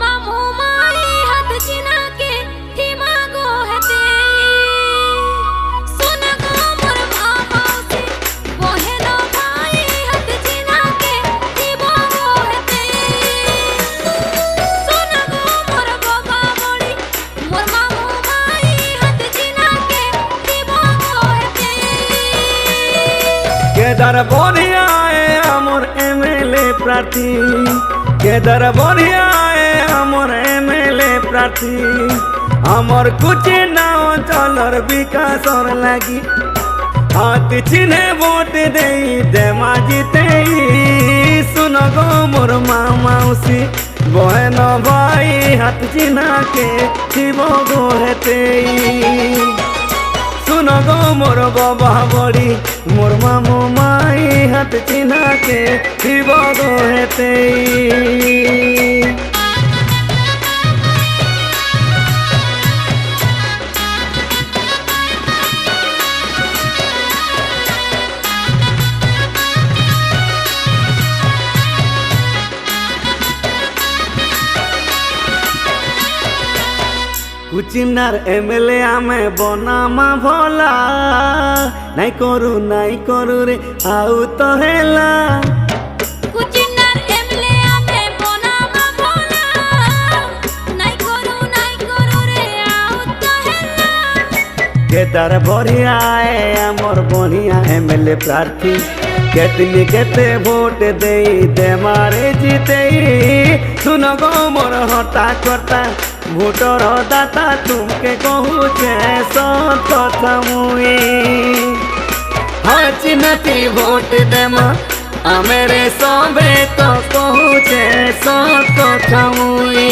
मामू माई हाथ चिना के थी मांगो हते सुन गो मोर मामा से बोहे लो भाई हाथ चिना के थी मांगो हते सुन गो मोर बाबा बड़ी मोर मामू माई हाथ चिना के थी मांगो हते केदार बढ़िया आमर एमएलए प्रार्थी केदार बढ़िया आमर एमएलए प्रार्थी आमर कुछ ना चलर विकासर लगी हाथ चिन्हे वोट दे देमा जीते सुन गो मोर मामाउसी बहन भाई हाथ चिन्हा के शिव गो हेते सुन गो मोर बाबा बड़ी मोर मामू माई हाथ चिन्हा के शिव गो हेते कुचिनार एमएलए आमे बनामा भला नाई करू रे आउ तो हेला कुचिनार एमएलए आमे बनामा भला नाई करू रे आउ तो हेला केदार बढ़िया आमर बढ़िया एमएलए प्रार्थी केतनी केते वोट दे मारे जीते सुन गो मोर हटा कटा भोटर दाता तुमके कहूचे सब कथा मुई हाँ चिन्हती वोट देमा आमेरे सबे तो कहूचे सब कथा मुई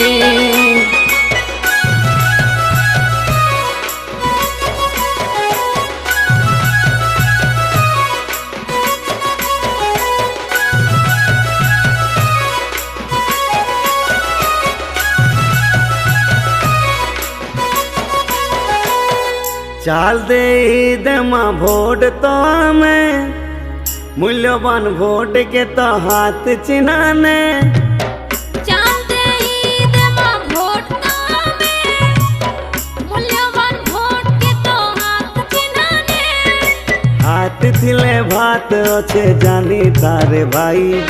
चाल दे देमा वोट तो हमें मूल्यवान वोट के तो हाथ चिन्हाने चाल दे देमा वोट तो हमें मूल्यवान वोट के तो हाथ चिन्हाने हाथ थिले भात अच्छे जानी तारे भाई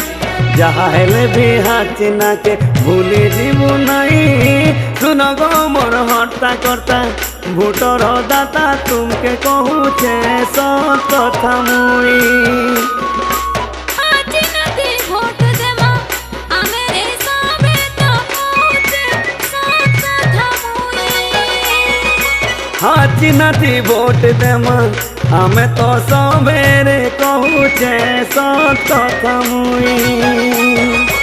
जहाँ हेले भी हाथ चिन्हा के भूली जीवू नहीं सुन गो मोर हट्टा करता भोटर दाता तुमके कहूचे सब कथा मुई वोट देमा आमेरे सबे तो कहूचे सब कथा मुई हाँ चिन्हती वोट देमा हमें तो सबेरे कहूचे सब कथा मुई।